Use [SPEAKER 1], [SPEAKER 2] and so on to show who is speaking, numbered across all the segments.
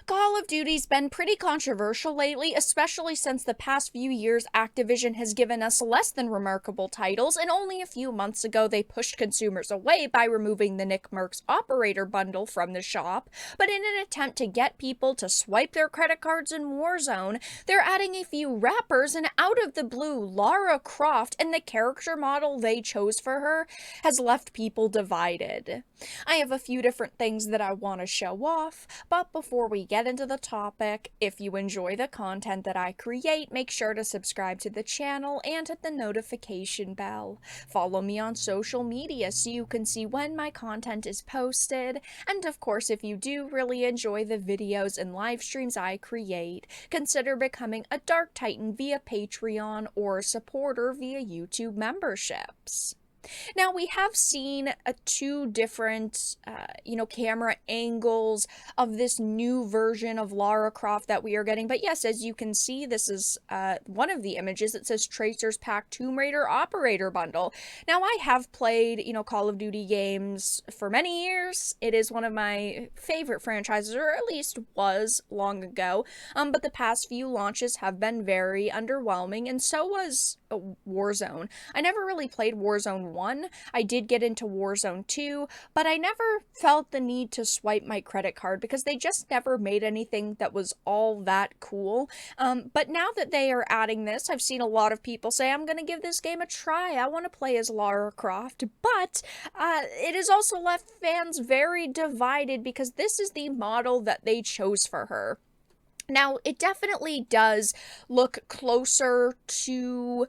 [SPEAKER 1] Call of Duty's been pretty controversial lately, especially since the past few years Activision has given us less than remarkable titles, and only a few months ago they pushed consumers away by removing the Nick Mercs operator bundle from the shop. But in an attempt to get people to swipe their credit cards in Warzone, they're adding a few wrappers, and out of the blue, Lara Croft and the character model they chose for her has left people divided. I have a few different things that I want to show off, but before we get into the topic, if you enjoy the content that I create, make sure to subscribe to the channel and hit the notification bell. Follow me on social media so you can see when my content is posted, and of course, if you do really enjoy the videos and live streams I create, consider becoming a Dark Titan via Patreon or a supporter via YouTube memberships. Now, we have seen two different, camera angles of this new version of Lara Croft that we are getting. But yes, as you can see, this is one of the images. It says Tracer's Pack Tomb Raider Operator Bundle. Now, I have played, Call of Duty games for many years. It is one of my favorite franchises, or at least was long ago. But the past few launches have been very underwhelming, and so was Warzone. I never really played Warzone 1. I did get into Warzone 2, but I never felt the need to swipe my credit card because they just never made anything that was all that cool. But now that they are adding this, I've seen a lot of people say, I'm going to give this game a try. I want to play as Lara Croft. But it has also left fans very divided because this is the model that they chose for her. Now, it definitely does look closer to,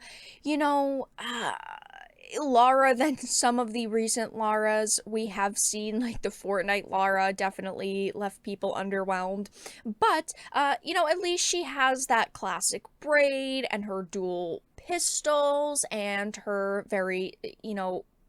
[SPEAKER 1] Lara than some of the recent Laras we have seen, like the Fortnite Lara definitely left people underwhelmed. But, at least she has that classic braid and her dual pistols and her very,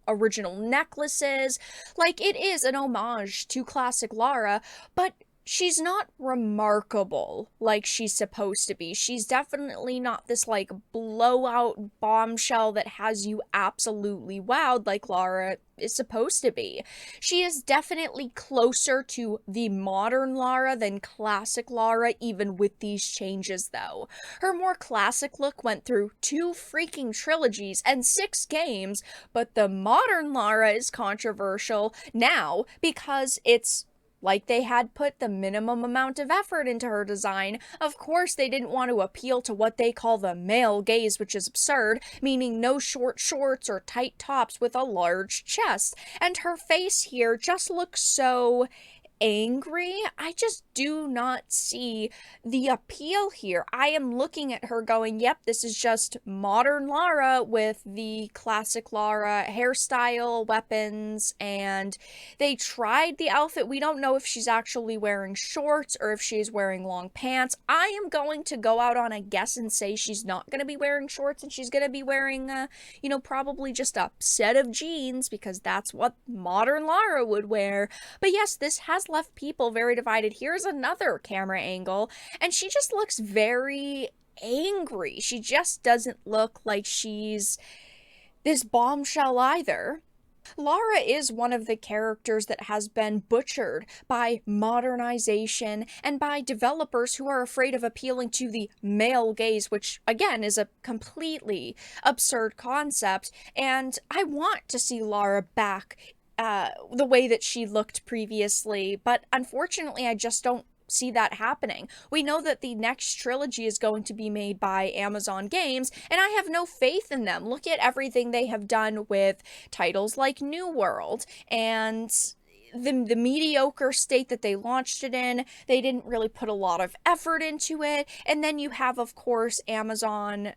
[SPEAKER 1] original necklaces. Like, it is an homage to classic Lara, but she's not remarkable like she's supposed to be. She's definitely not this like blowout bombshell that has you absolutely wowed like Lara is supposed to be. She is definitely closer to the modern Lara than classic Lara, even with these changes though. Her more classic look went through 2 freaking trilogies and 6 games, but the modern Lara is controversial now because it's like they had put the minimum amount of effort into her design. Of course, they didn't want to appeal to what they call the male gaze, which is absurd, meaning no short shorts or tight tops with a large chest. And her face here just looks so angry. I just do not see the appeal here. I am looking at her going, yep, this is just modern Lara with the classic Lara hairstyle, weapons, and they tried the outfit. We don't know if she's actually wearing shorts or if she's wearing long pants. I am going to go out on a guess and say she's not going to be wearing shorts and she's going to be wearing, probably just a set of jeans because that's what modern Lara would wear. But yes, this has left people very divided. Here's another camera angle, and she just looks very angry. She just doesn't look like she's this bombshell either. Lara is one of the characters that has been butchered by modernization and by developers who are afraid of appealing to the male gaze, which again is a completely absurd concept, and I want to see Lara back the way that she looked previously, but unfortunately I just don't see that happening. We know that the next trilogy is going to be made by Amazon Games, and I have no faith in them. Look at everything they have done with titles like New World and the mediocre state that they launched it in. They didn't really put a lot of effort into it. And then you have, of course, Amazon,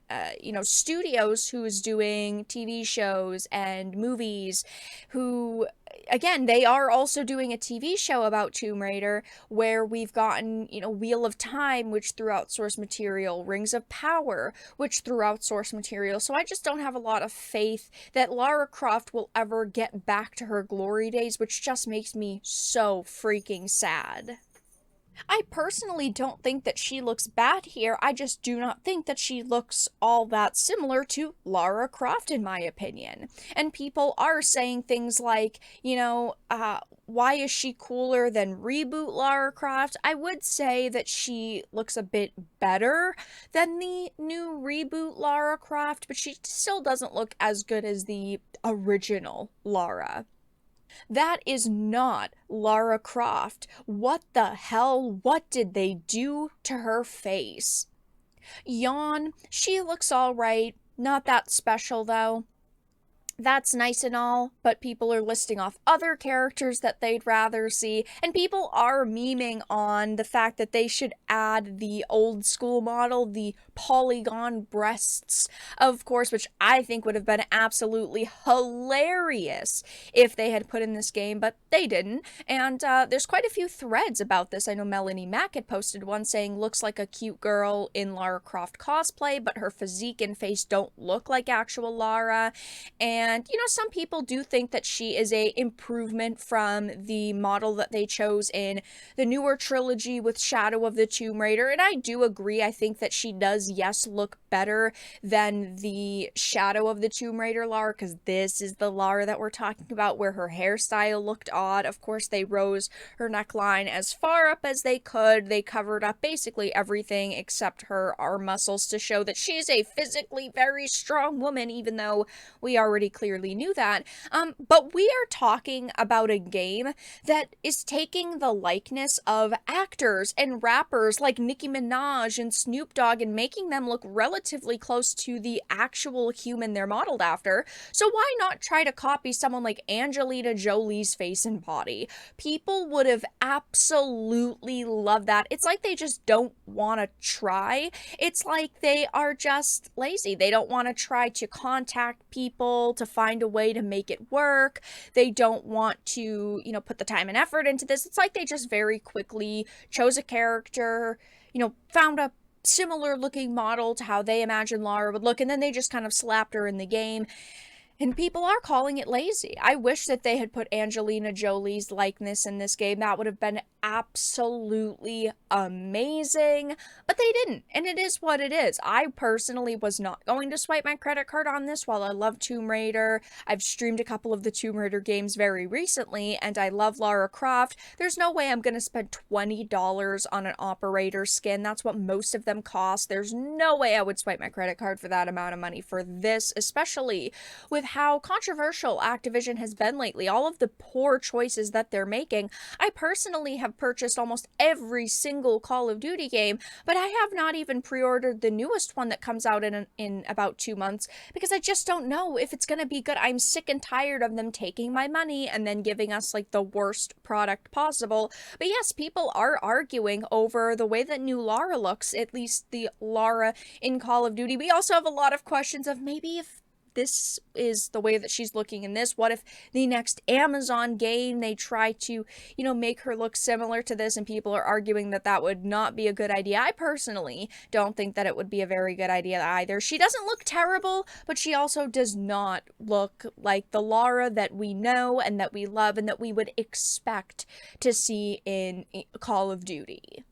[SPEAKER 1] Studios, who's doing TV shows and movies, who, again, they are also doing a TV show about Tomb Raider, where we've gotten, Wheel of Time, which threw out source material, Rings of Power, which threw out source material. So I just don't have a lot of faith that Lara Croft will ever get back to her glory days, which just makes me so freaking sad. I personally don't think that she looks bad here. I just do not think that she looks all that similar to Lara Croft, in my opinion. And people are saying things like, why is she cooler than reboot Lara Croft? I would say that she looks a bit better than the new reboot Lara Croft, but she still doesn't look as good as the original Lara. That is not Lara Croft. What the hell? What did they do to her face? Yawn, she looks alright. Not that special though. That's nice and all, but people are listing off other characters that they'd rather see, and people are memeing on the fact that they should add the old school model, the polygon breasts, of course, which I think would have been absolutely hilarious if they had put in this game, but they didn't. And there's quite a few threads about this. I know Melanie Mack had posted one saying, looks like a cute girl in Lara Croft cosplay, but her physique and face don't look like actual Lara. And, you know, some people do think that she is a improvement from the model that they chose in the newer trilogy with Shadow of the Tomb Raider. And I do agree. I think that she does, yes, look better than the Shadow of the Tomb Raider Lara, because this is the Lara that we're talking about where her hairstyle looked odd. Of course, they rose her neckline as far up as they could. They covered up basically everything except her arm muscles to show that she's a physically very strong woman, even though we already clearly knew that. But we are talking about a game that is taking the likeness of actors and rappers like Nicki Minaj and Snoop Dogg and making them look relatively close to the actual human they're modeled after. So why not try to copy someone like Angelina Jolie's face and body? People would have absolutely loved that. It's like they just don't want to try. It's like they are just lazy. They don't want to try to contact people to find a way to make it work. They don't want to, you know, put the time and effort into this. It's like they just very quickly chose a character, you know, found a similar looking model to how they imagined Lara would look, and then they just kind of slapped her in the game. And people are calling it lazy. I wish that they had put Angelina Jolie's likeness in this game. That would have been absolutely amazing. But they didn't. And it is what it is. I personally was not going to swipe my credit card on this. While I love Tomb Raider, I've streamed a couple of the Tomb Raider games very recently, and I love Lara Croft. There's no way I'm going to spend $20 on an operator skin. That's what most of them cost. There's no way I would swipe my credit card for that amount of money for this, especially with how controversial Activision has been lately, all of the poor choices that they're making. I personally have purchased almost every single Call of Duty game, but I have not even pre-ordered the newest one that comes out in about 2 months because I just don't know if it's going to be good. I'm sick and tired of them taking my money and then giving us like the worst product possible. But yes, people are arguing over the way that new Lara looks, at least the Lara in Call of Duty. We also have a lot of questions of maybe if this is the way that she's looking in this, what if the next Amazon game they try to, you know, make her look similar to this, and people are arguing that that would not be a good idea. I personally don't think that it would be a very good idea either. She doesn't look terrible, but she also does not look like the Lara that we know and that we love and that we would expect to see in Call of Duty.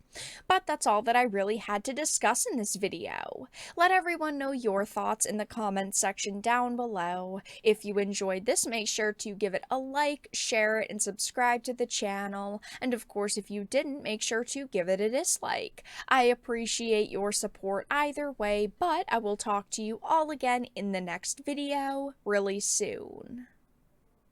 [SPEAKER 1] But that's all that I really had to discuss in this video. Let everyone know your thoughts in the comments section down below. If you enjoyed this, make sure to give it a like, share it, and subscribe to the channel. And of course, if you didn't, make sure to give it a dislike. I appreciate your support either way, but I will talk to you all again in the next video really soon.